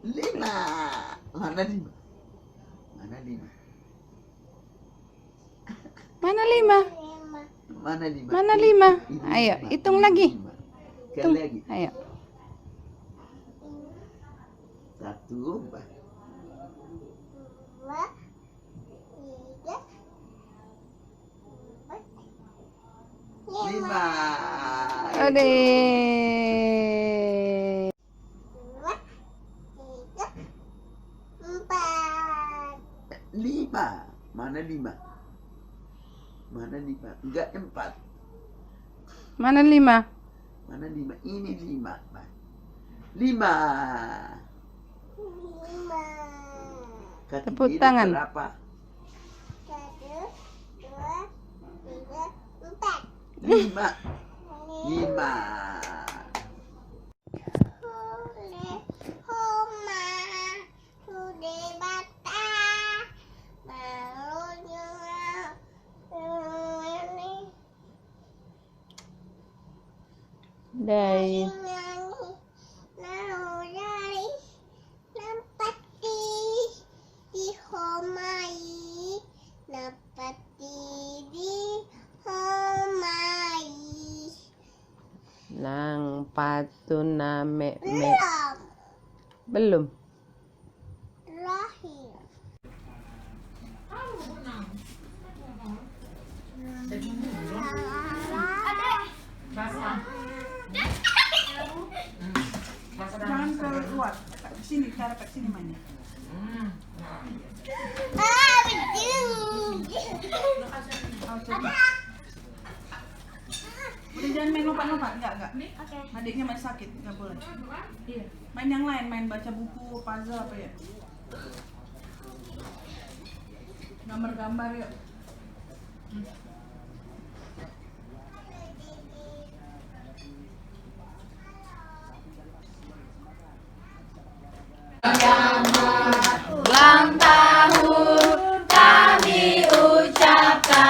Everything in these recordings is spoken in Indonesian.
Lima. Mana lima? Mana lima? Mana lima? Mana lima? Mana lima? Ini Ayo, lima. hitung Ini lagi. lima. Sekali Hitung. lagi. Ayo. Satu, empat. Lima. Ode. Lima. Mana lima? Mana lima? Enggak empat. Mana lima? Mana lima? Ini lima. Pak. Lima. Kaki Tepuk kiri tangan. berapa? 1, 2, 3, 4. Lima. Lima. Dai. Nang patuna me. Belum. Terakhir. Jangan keluar, ke sini, cara ke sini mainnya. Udah jangan main lompat-lompat, enggak. Adiknya main sakit, enggak boleh. Main yang lain, main baca buku, puzzle apa ya. Gambar-gambar yuk. Ulang tahun kami ucapkan,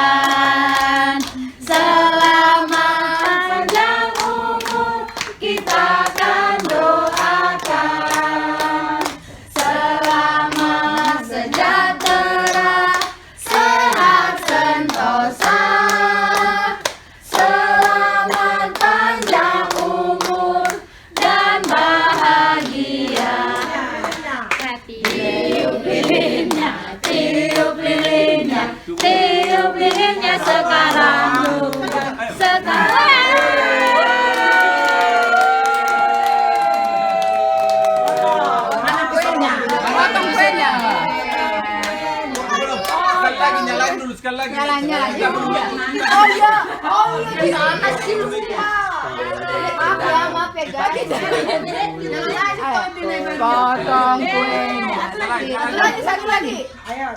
selamat panjang umur kita akan doakan, selamat sejahtera, sehat sentosa, selamat panjang umur dan bahagia. Tiup lilinnya, tiup lilinnya sekarang juga, sekarang. Mana kuenya? Potong kuenya. Sekali lagi nyalain dulu, sekali lagi. Nyalanya aja. Oh iya, gimana sih lu semua? Maaf ya guys. Potong kuenya. Satu lagi. Ayo.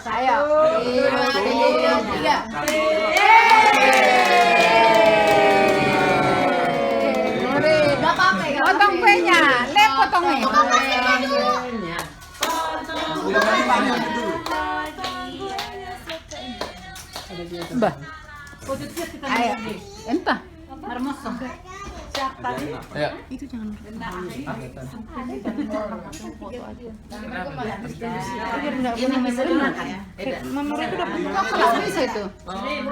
Tiga. Potong kuenya. Lihat potongnya. Bah. Ayo. Entah. Ayo. Mereka udah buka kelas bisa itu.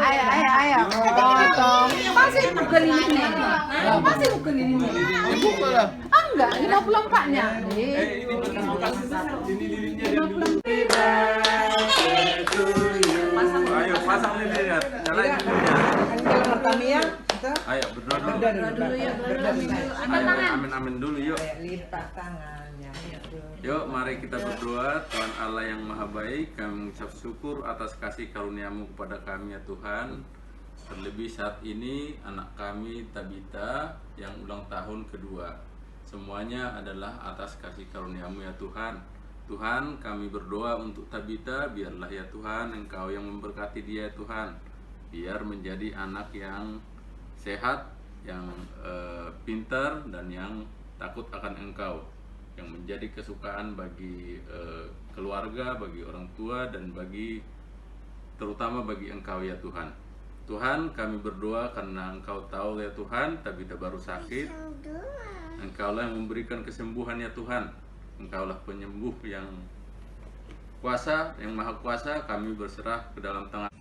Ayo. Potong. Masih bukan ini. Masih bukan ini. Buka lah. Enggak, 54-nya. Ayo pasang lilinnya, nyalain lilinnya. Ayo berdoa dulu. Amin amin dulu yuk. Yuk mari kita berdoa. Tuhan Allah yang maha baik, kami mengucap syukur atas kasih karunia-Mu kepada kami ya Tuhan. Terlebih saat ini anak kami Tabita yang ulang tahun kedua. Semuanya adalah atas kasih karunia-Mu ya Tuhan. Tuhan, kami berdoa untuk Tabita, biarlah ya Tuhan Engkau yang memberkati dia ya Tuhan. Biar menjadi anak yang sehat, yang pintar dan yang takut akan Engkau, yang menjadi kesukaan bagi keluarga, bagi orang tua dan terutama bagi Engkau ya Tuhan. Tuhan, kami berdoa karena Engkau tahu ya Tuhan, Tabita baru sakit. Engkaulah yang memberikan kesembuhan ya Tuhan. Engkaulah penyembuh yang kuasa, yang maha kuasa. Kami berserah ke dalam tangan.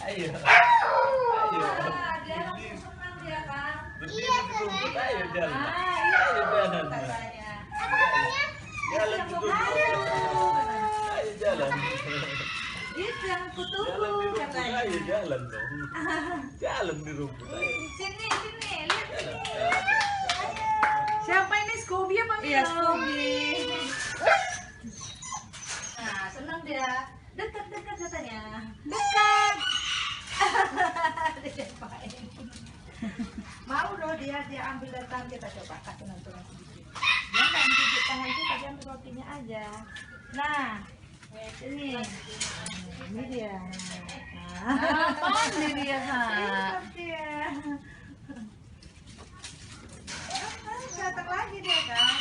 Ayo. Dia langsung senang dia kan. Iya, ayo jalan. Ayo jalan. Jalan dulu. Ayo jalan. Itu yang kutunggu Jalan di rumput. katanya. Ayo jalan dong. Jalan di rumput. Ayo. Sini, lihat sini. Siapa ini, Scooby apa Milo? Iya, Scooby. Nah, senang dia. Dekat katanya. Dekat. Diapain? Mau loh dia ambil dari tangan kita, coba kasih nantulan sedikit. Dia nggak menggigit tangan kita, dia ambil rotinya aja. Nah, ini dia. Apaan nih dia? Datang lagi dia kan.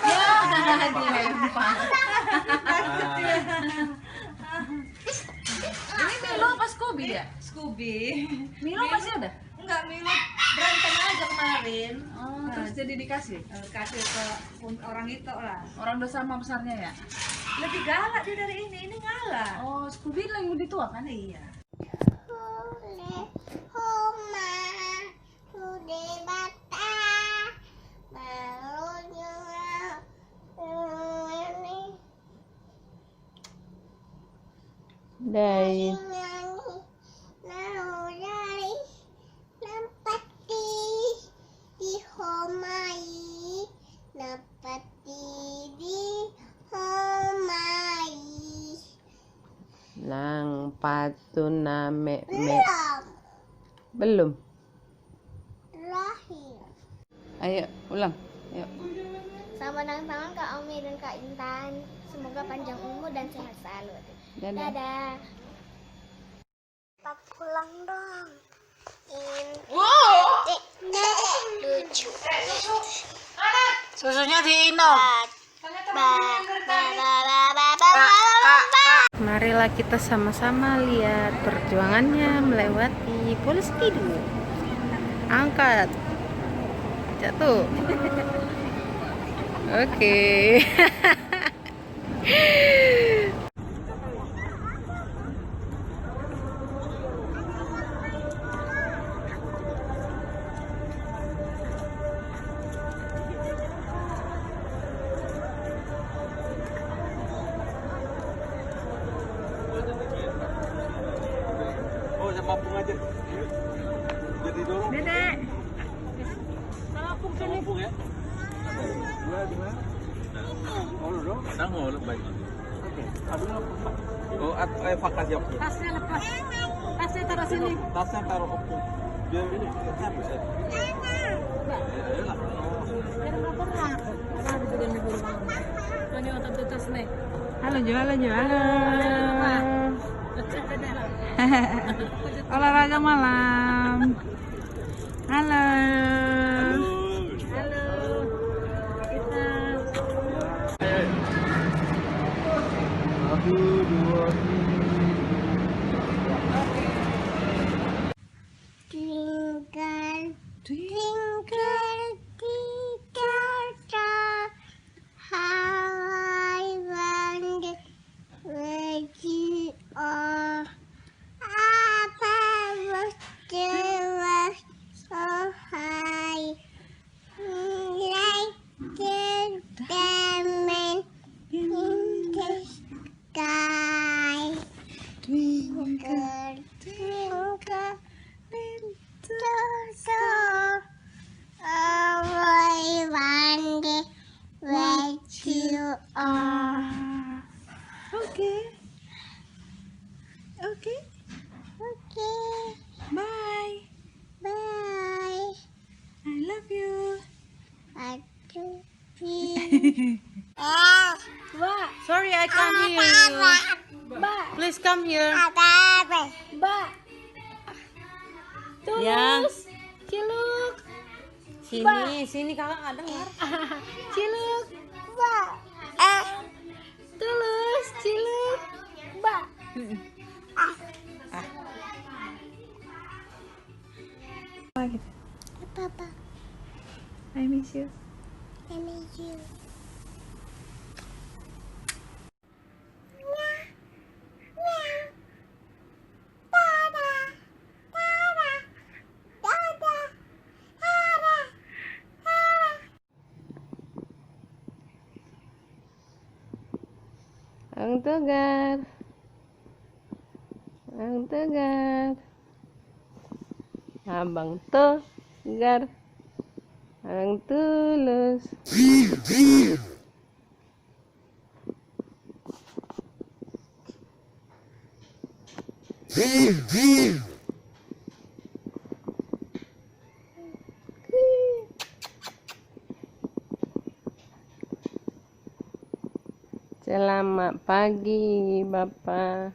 Ya, dilempar. Ini Milo apa Scooby ya? Scooby. Milo masih ada? Enggak, Milo berantem aja kemarin. Oh, terus jadi dikasih? Kasih ke orang itu lah. Orang udah sama besarnya ya? Lebih galak dia dari ini ngalah. Oh, Scooby yang lebih tua kan? Iya. Dari nang patuna me belum. Ayo ulang. Ayo. Selamat ulang tahun Kak Omi dan Kak Intan. Semoga panjang umur dan sehat selalu. Dadah. Dadah. Papa pulang dong. Lucu. Susunya diinum. Marilah kita sama-sama lihat perjuangannya melewati polis tidur. Angkat. Jatuh. Oke. Oh, sama pung aja. Jadi dorong. Dedek. Sama pung ya. Dua di mana? Oh, lu dong. Tanggo lu baik. Oke. Aduh. Oh, vakas ya. Tasnya lepas. Tasnya taruh sini. Tasnya taruh opung. Dia ini bisa. Biar nggak berat. Ada juga nih buru banget. Ini otot tas nih. Halo Jo, halo Jo, halo. Olahraga malam. Halo. Halo. Kita. Satu, dua, Twinkle, twinkle, little star, how I wonder where you are. Up above the world so high, like the diamond in the sky. Twinkle, twinkle, little star, how I wonder where you are. Oke. Oke. Okay, Bye. bye. I love you. I do feel. Sorry, I can't hear you. Please come here. Tulus. Ciluk. Sini kakak nggak dengar. Ciluk. Tulus, Ciluk. Papa. I miss you. I miss you. Ang Tegar. Ang Tegar. Abang Tegar. Ang tulus. Selamat pagi, Bapak.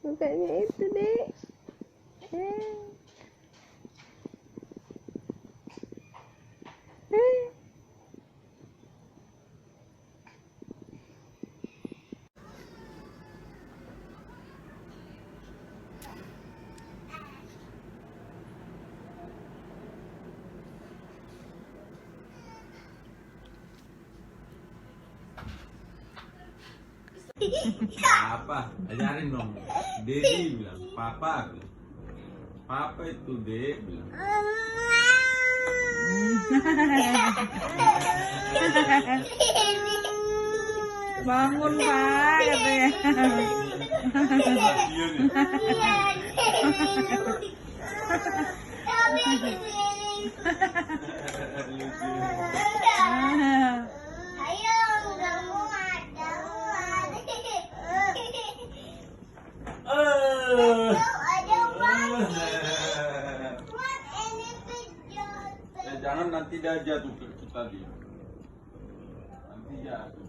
Bukannya itu, Dek. Apa? Ajarin dong. Dedi bilang, papa bilang. Papa itu Dek bilang. Bangun Pak katanya. Jangan nanti dia jatuh ke kita dia. Nanti jatuh.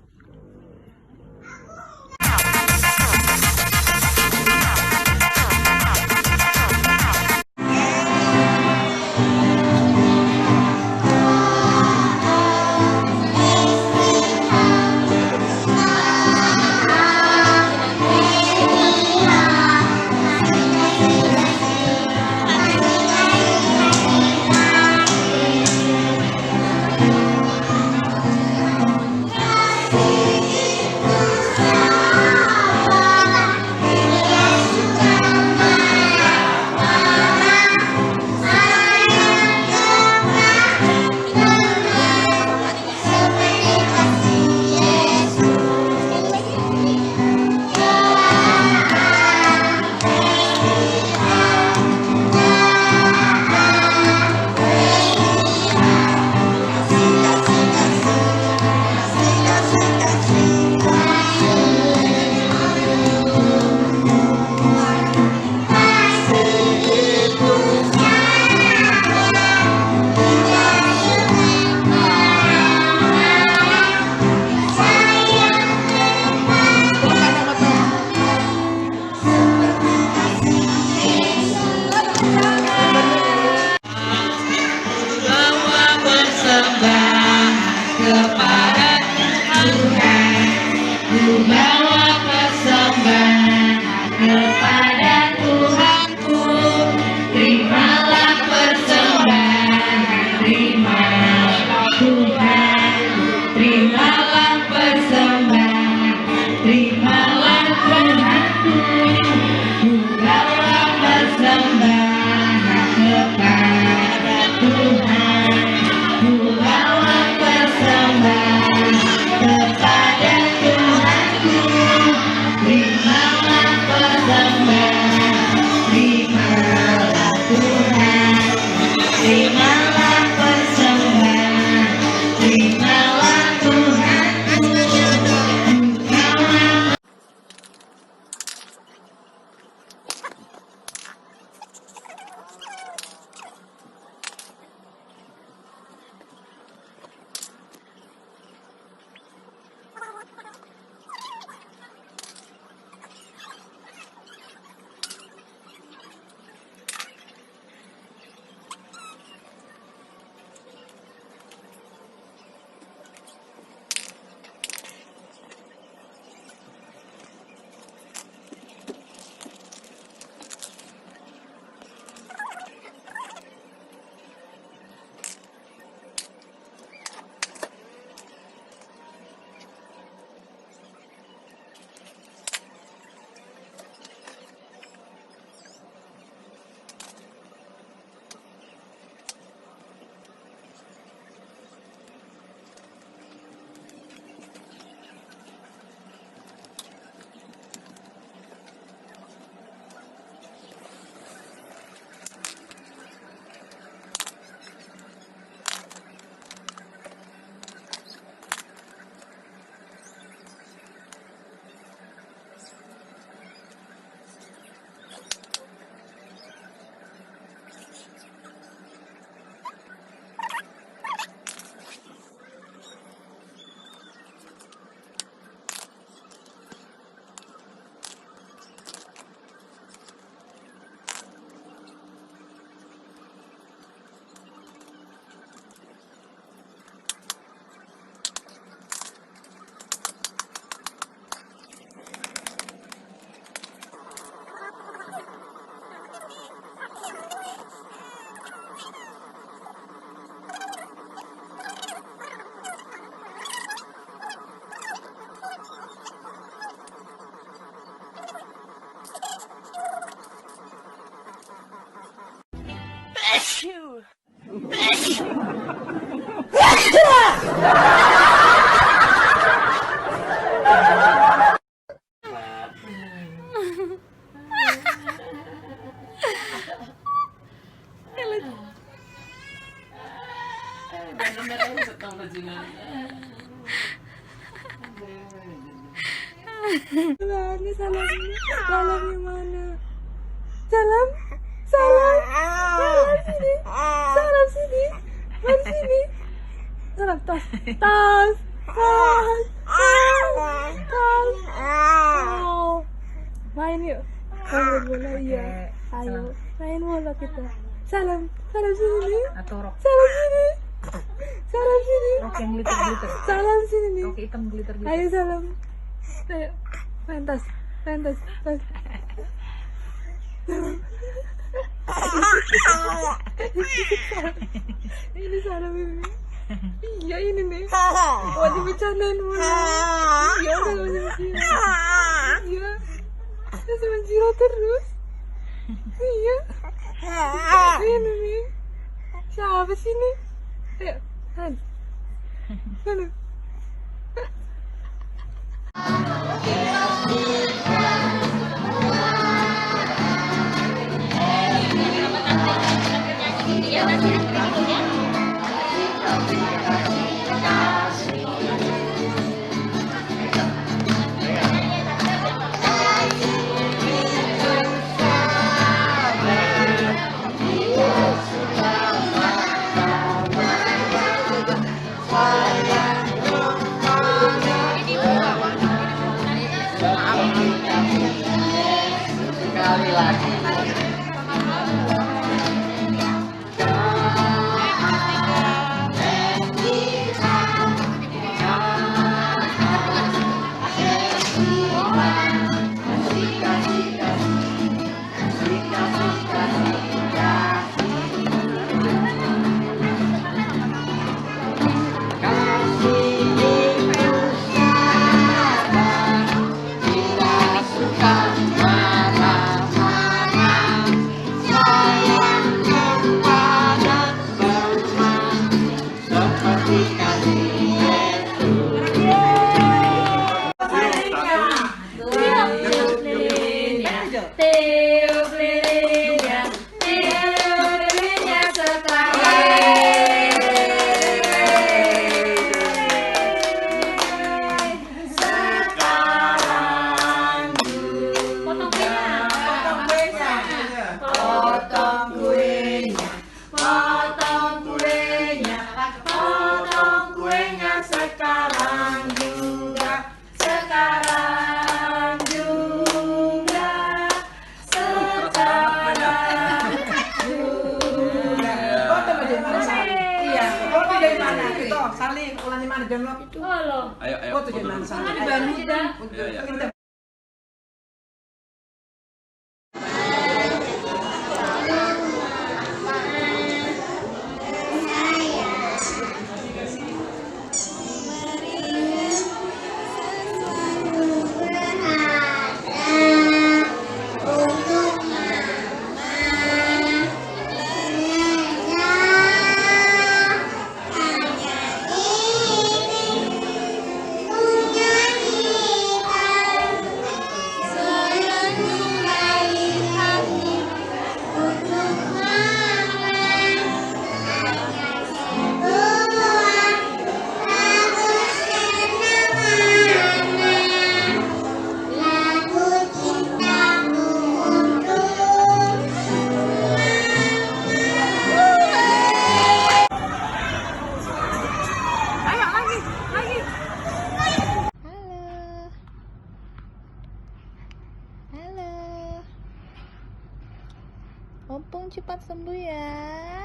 Kepada Tuhan Ini salamnya. Salamnya mana? Salam. Salam. Salam sini. Salam sini. Mari sini. Salam tas. Tas. Tas. Tas. Oh. Main yuk. Main bola iya. Ayo. Main bola kita. Salam. Salam sini. Salam sini. Salam sini. Rok yang glitter-glitter. Salam sini nih. Rok hitam glitter-glitter. Ayo salam. Ayo. Pentas. Pentas. Tas. Ini salam ini. Iya ini nih. Oh dibicarain mulu. Iya udah gak usah menjilat. Iya. Masih menjilat terus. Iya. Ini nih. Siapa sih ini? Ayo. Han. Sana. Saling ulangnya mana jangan itu. Ayo, ayo. Foto jangan sana. Di Bandung. Opung cepat sembuh ya.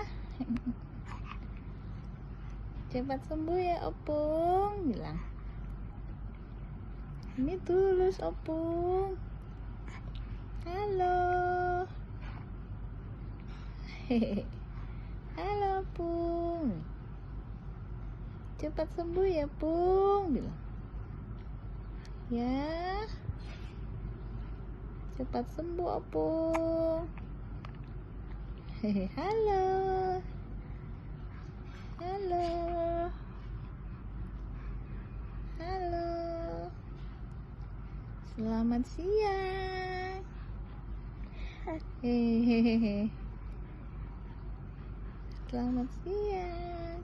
Cepat sembuh ya Opung, bilang. Ini tulus Opung. Halo. Hehehe. Halo Opung. Cepat sembuh ya Pung, bilang. Ya. Cepat sembuh Opung. Halo. Halo. Halo. Selamat siang. Hehehe. Selamat siang.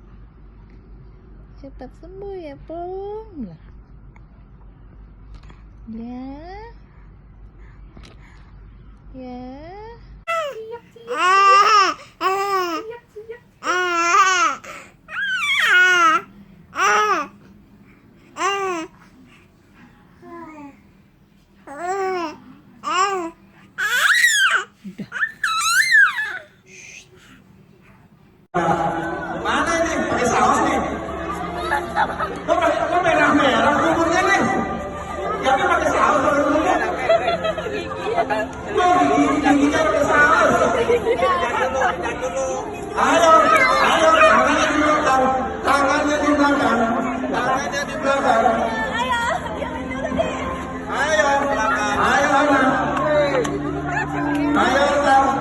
Cepat sembuh ya, Pung. Ya. Ya. Mana ini? Pakai saus nih? Kok merah-merah kuburnya nih? Tapi pakai saus kuburnya? Giginya pakai saus. Ayo, tangannya di belakang. Tangannya di belakang. Tangannya di belakang. Ayo, belakang. Ayo, anak. Ayo, anak.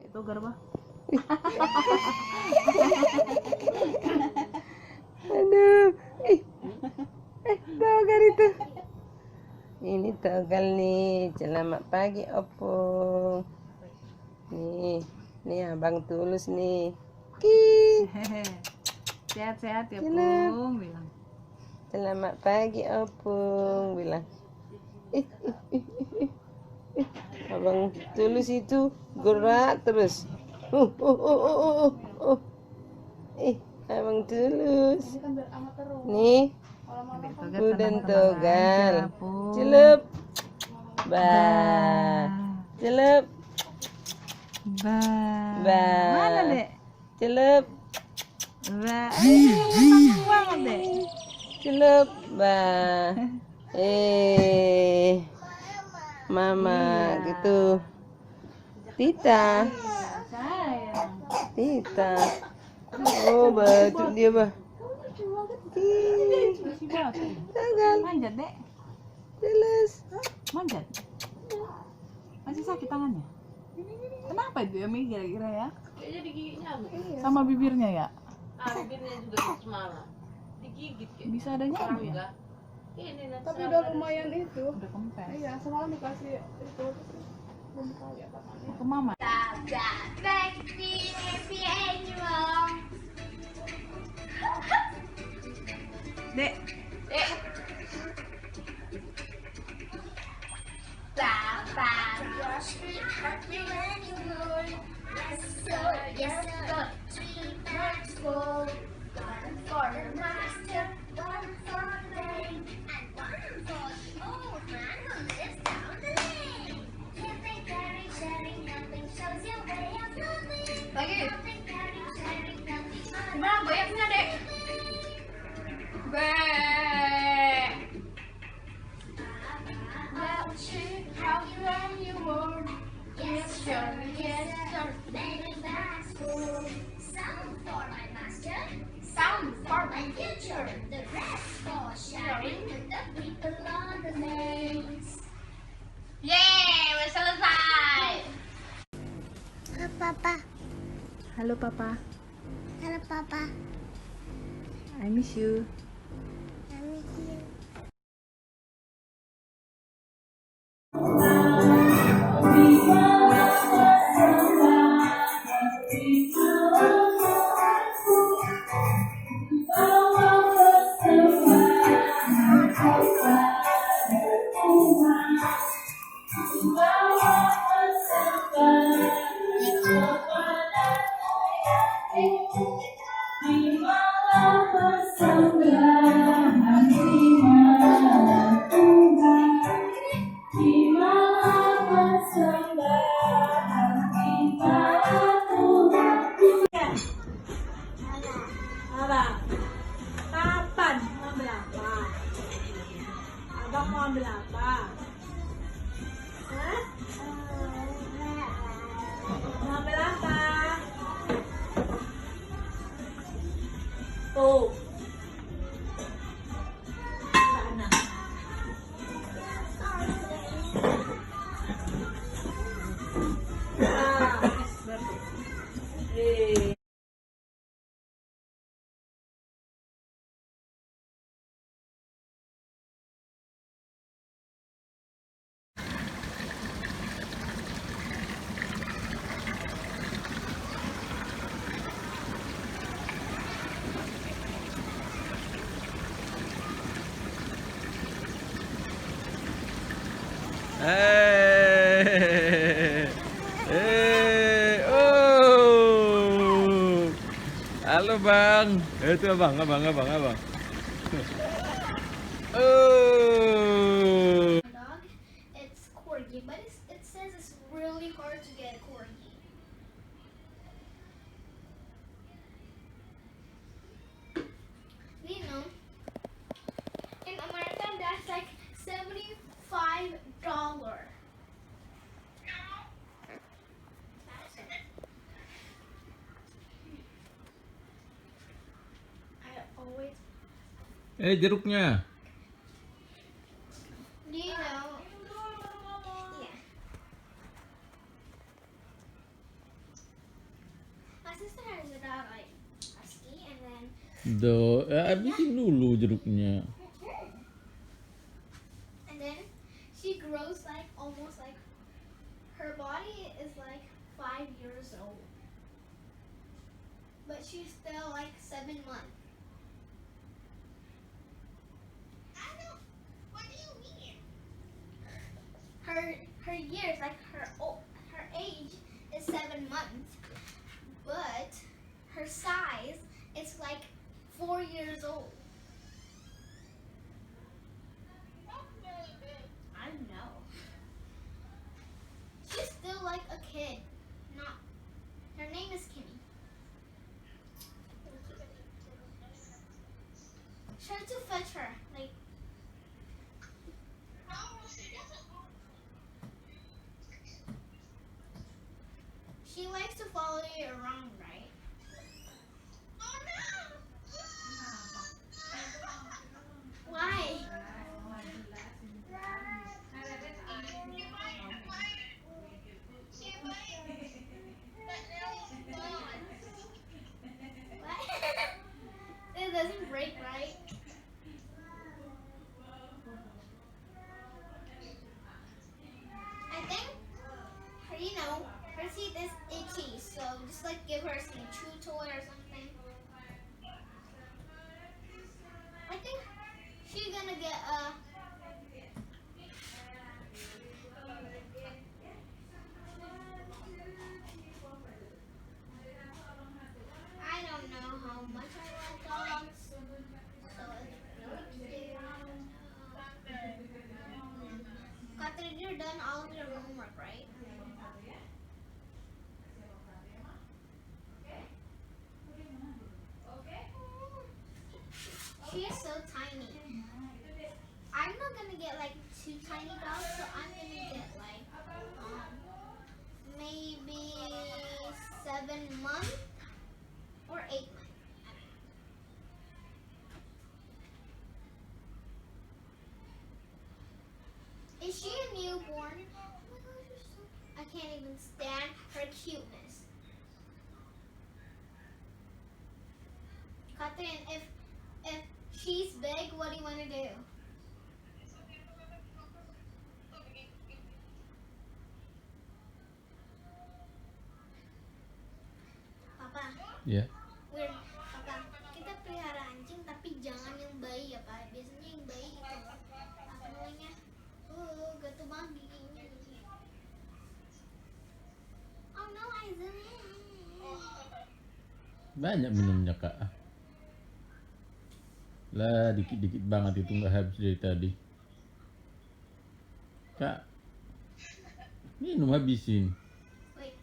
Itu garba. Aduh, togar itu. Ini togal nih. Selamat pagi, Opung. Nih abang Tulus nih. Sehat-sehat ya, Pung, bilang. Selamat pagi, Opung, bilang. Abang Tulus itu gerak terus. Abang Tulus. Nih, udan togal. Celup. Celup. Mana, Dek? Celup. Banget, Dek. Celup. Mama gitu. Tita. Oh, batu dia, Bah. Gagal. Manjat, Dek. Jelas. Manjat. Masih sakit tangannya? Kenapa itu ya, Mi, kira-kira ya? Kayaknya digiginya Sama bibirnya ya? bibirnya juga semalam digigit kayak Bisa ada nyamuk ya? enggak. Ini nanti Tapi udah lumayan itu. Udah kempes. Iya, semalam dikasih itu belum tahu ya katanya. Ke mama. Dek. Yes, sir. 3 bags full. 1 for the master, 1 for the maid, and 1 for the Gimana goyangnya, Dek? Be. Let's see how young you were. Yes, sir, yes, sir. Sound for my master, Sound for my future, the rest for sharing with the people on the lanes. Yeay, udah selesai. Papa, Halo, Papa. halo Papa, I miss you. I miss you. Abang, kapan mau ambil apa? Abang mau ambil apa? Hah? Mau ambil apa? Tuh. Sana. Eh. Oh. Halo Bang. Itu abang. Oh. Dog, it's corgi, but it says it's really hard to get a corgi. You know, in America that's like $75. I always, Jeruknya. do you know? Yeah. My sister has a dog like husky, and then Habisin dulu jeruknya. and then she grows like almost like her body is like 5 years old, but she's still like 7 months. I don't. What do you mean? Her years, like her age is 7 months, but her size is like 4 years old. I know. She's still like a kid. Not. Her name is Kimmy. Try to fetch her. Like. She likes to follow you around, right? Oh no! Why? It doesn't break, right? I think her, her teeth is itchy, so just like give her some chew toy or something. I think she's gonna get a. I don't know how much I like dogs, so it's really cute. Catherine, you're done all of your homework, right? tiny dog, so I'm gonna get like maybe 7 months or 8 months. Is she a newborn? Oh my gosh, you're so... I can't even stand her cuteness. Katrin, if she's big, what do you want to do? Papa, Ya. Papa, kita pelihara anjing tapi jangan yang bayi ya Pak. Biasanya yang bayi itu apa namanya? Gatal banget giginya. Oh no, Aizen. Banyak minumnya Kak. Lah dikit-dikit banget itu nggak habis dari tadi. Kak, minum habisin. Wait,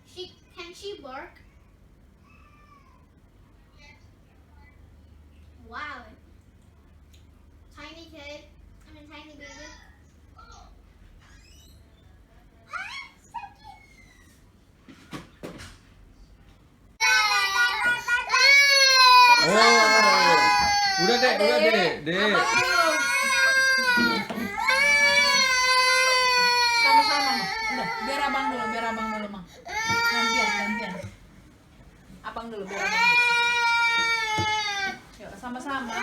can she bark? Wow. Tiny kid. I mean tiny baby. Oh, udah dek. Sama-sama, Ma. Udah, biar abang dulu, Ma. Gantian. Abang dulu, biar abang dulu. Yuk, sama-sama.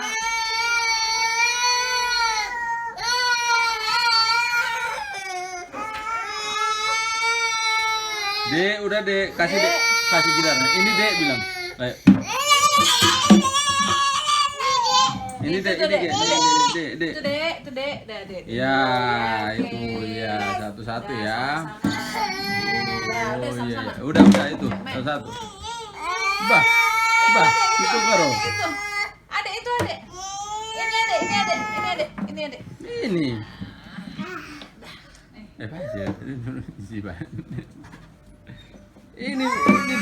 Dek, udah dek, kasih gitarnya. Ini dek bilang. Ayo. Ini dek. Itu dek. Dah, dek. Ya, Oke. itu ya satu-satu Dah, ya. sama-sama. Udah, Oh iya, sama-sama. udah itu satu-satu. Bah, itu baru. Itu. Adek. Ini adek. Ini. Pasti ya. Isi Pak. Ini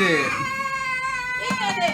dek. Ini adek.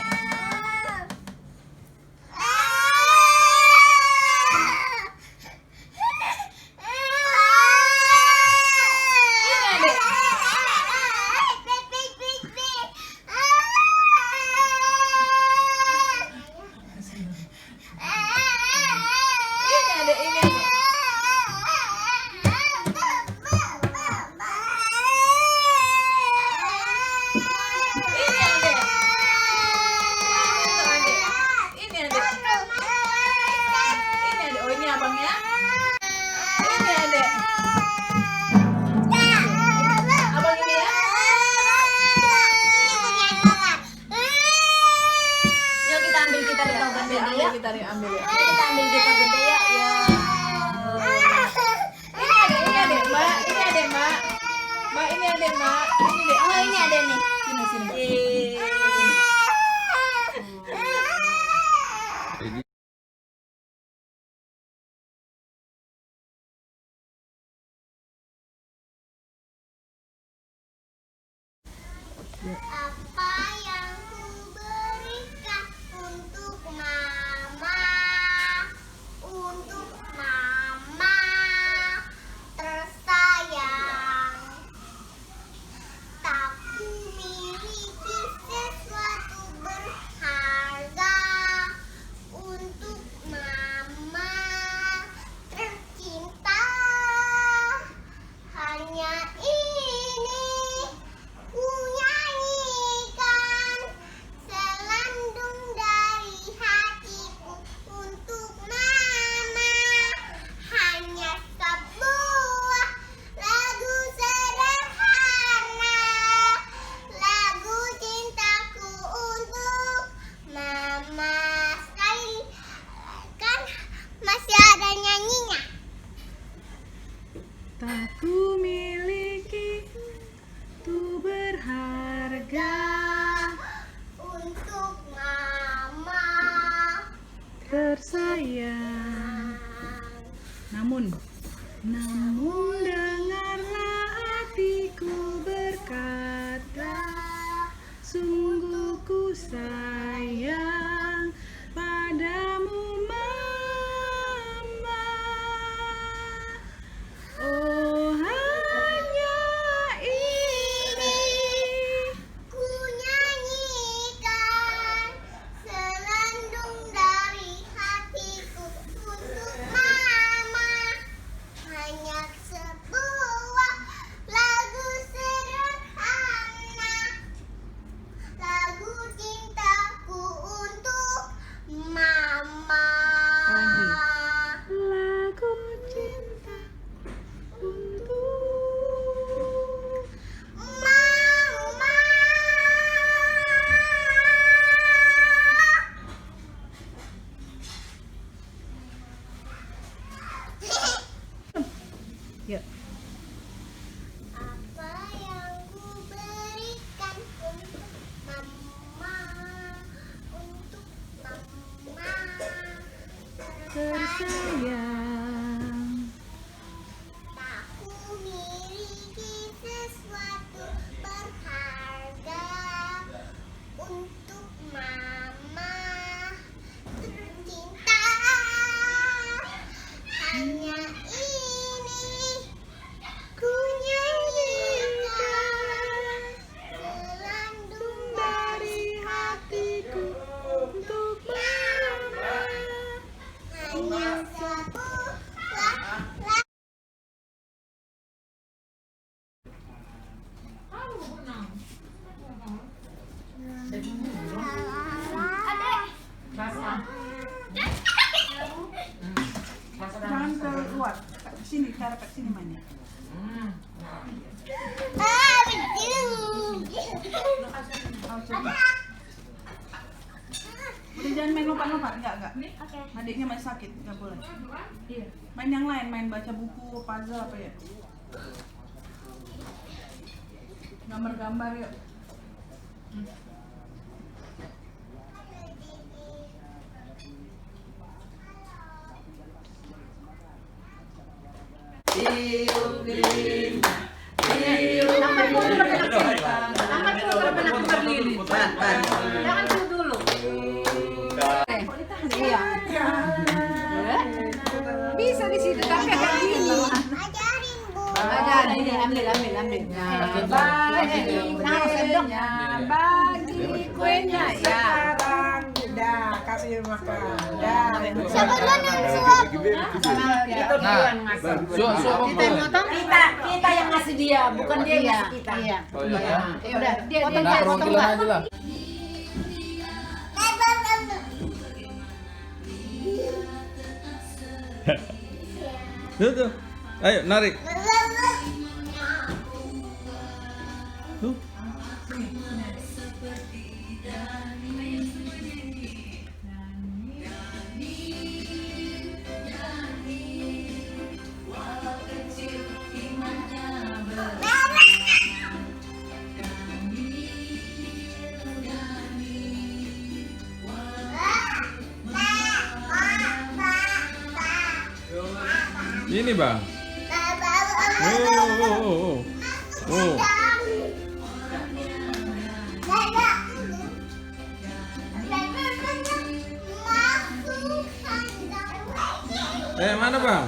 Kita ambil ya. Kita ambil kita gede ya. Ini ada Mbak. Ini ada Mbak. Mbak ini ada Mbak. Ini deh. Oh ini ada nih. Sini Mbak. Apa yang ku berikan untuk mama tersayang, tak ku miliki sesuatu berharga untuk mama tercinta, hanya ini ku nyanyikan selendung dari hatiku untuk mama, hanya sebuah lagu sederhana, lagu cintaku untuk mama. Sekali kan masih ada nyanyinya. Tak ku miliki tu berharga Untuk mama tersayang. Namun dengarlah hatiku berkata, sungguh ku sayang padamu mama. Oh tersayang. Aku miliki sesuatu berharga untuk mama tercinta. Hanya ini ku nyanyikan selandung dari hatiku untuk mama. Hanya sebuah Jangan keluar. Sini, cara ke sini mainnya. Udah jangan main lompat-lompat, enggak. Adiknya masih sakit, enggak boleh. Iya. Main yang lain, main baca buku, puzzle apa ya? Gambar-gambar yuk. Jangan dulu dulu. Iya. Bisa di situ tapi kayak gini. ajarin Bu. Ada ini ambil. Nah, bagi kuenya ya. Sebelum suap. Kita yang ngasih dia, bukan dia yang ngasih kita. Iya. Ya udah, dia potong aja lah. Tuh. Ayo narik. Tuh. Ini bang. Oh. Mana bang?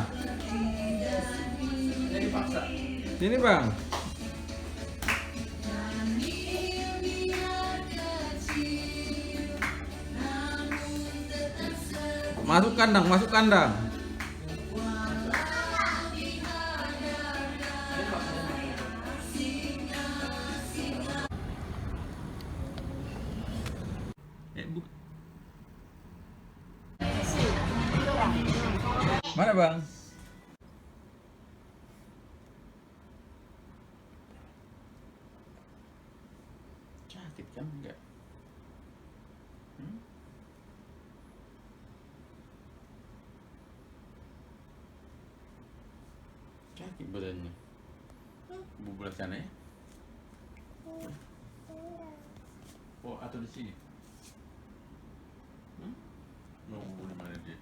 Sini bang. Masuk kandang. Mana bang? Sakit kan enggak? Sakit badannya. Bubulah sana ya? Oh, atau di sini? Oh, di mana dia?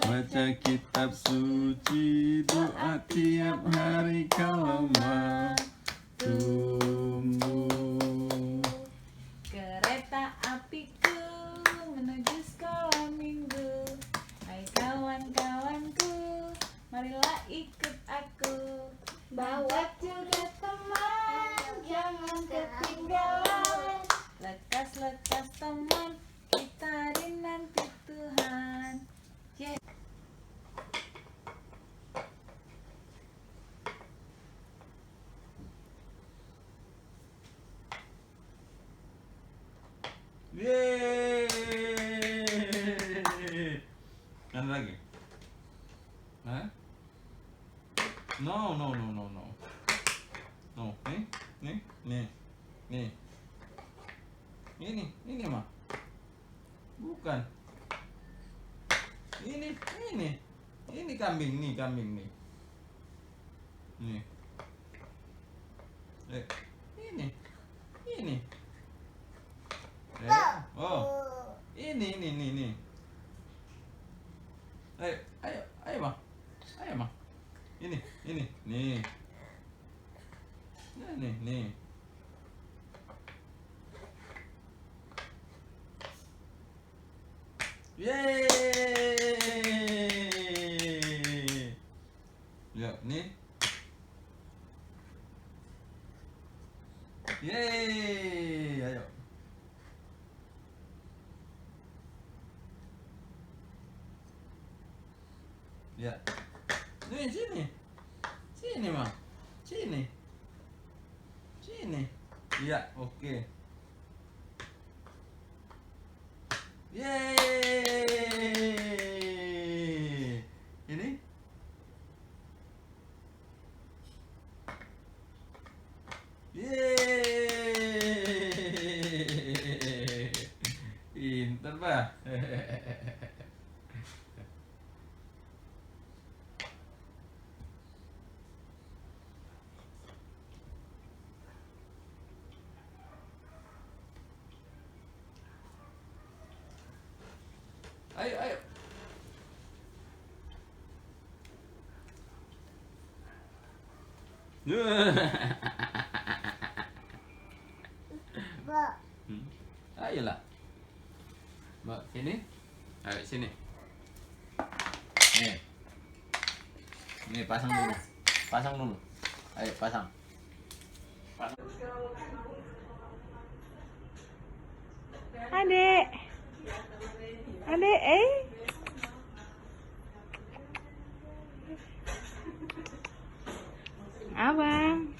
Baca kitab suci, doa tiap hari kalau mau tumbuh. Kereta apiku menuju sekolah minggu. Hai kawan-kawanku, marilah ikut aku. Bawa juga teman, jangan ketinggalan. Lekas-lekas teman, kita dinanti Tuhan. Yeah. Yeay. Ada lagi? Hah? No. No, nih. Ini mah. Bukan. Ini kambing nih. Nih. Ini. Oh. Ini. Ayo, Bang. Ini. Nih. Nih. Yeay. Ya, nih. Yeay, ayo. Ya. Nih, sini, Mah. Sini. Iya, oke. Yeay. Ini? Yeay. Pinter, Pak. Ayo. Ayolah. Mbak, sini. Ayo sini. Nih pasang dulu. Ayo pasang. Adek, abang,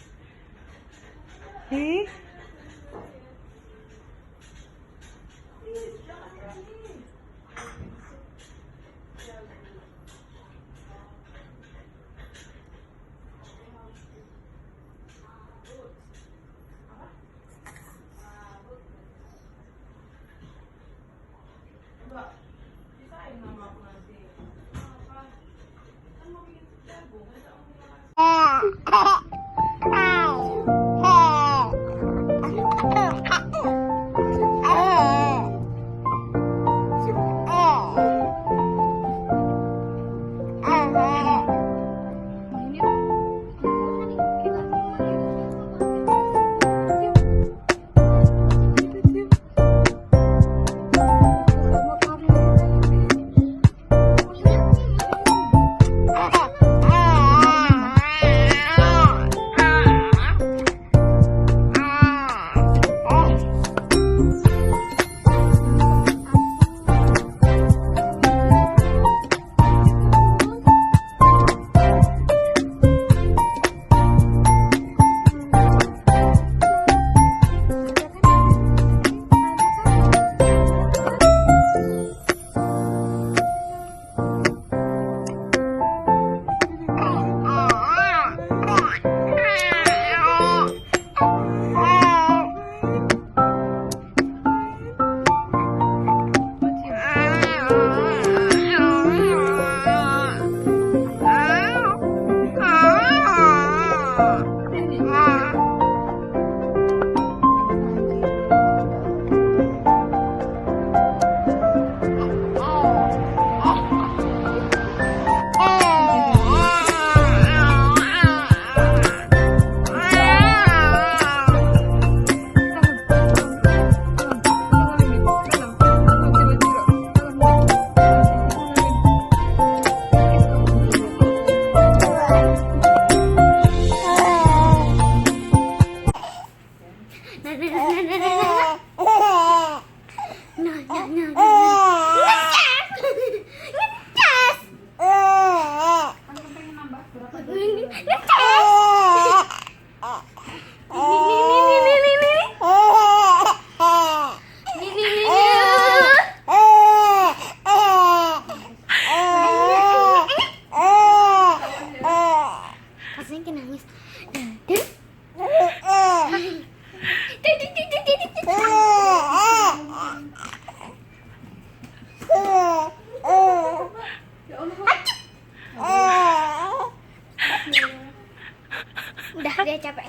Udah dia capek.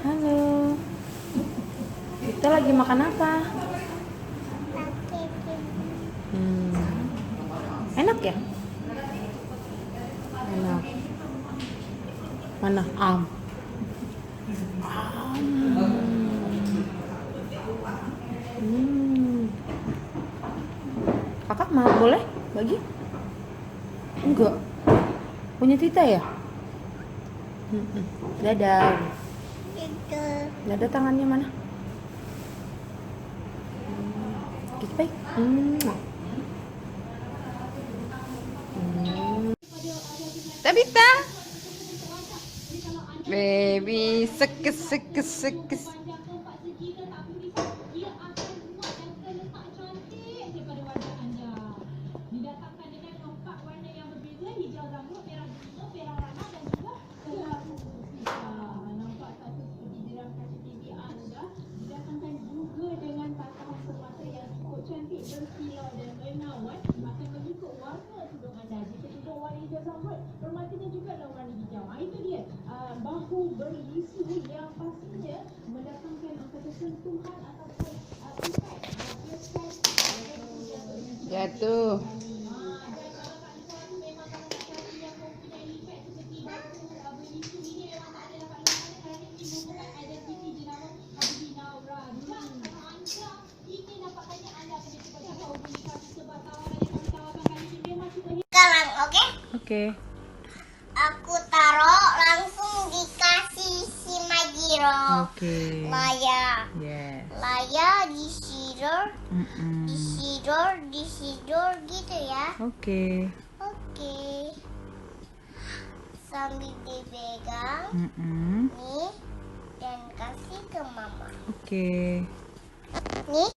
Halo. Kita lagi makan apa? Enak ya? Enak. Mana? Kakak mau boleh bagi? Enggak. Punya Tita ya? Dadah. Dadah tangannya mana? Gitu baik. Tabita. Baby, sekes. Bahu berisu yang pastinya mendatangkan angka kesentuhan ataupun Jatuh. Sekarang, oke? Oke. Aku taruh langsung dikasih si Majiro. Oke. Laya. Yes. Laya disidor, disidor gitu ya. Oke. Oke. Sambil dipegang nih dan kasih ke mama. Oke. Nih.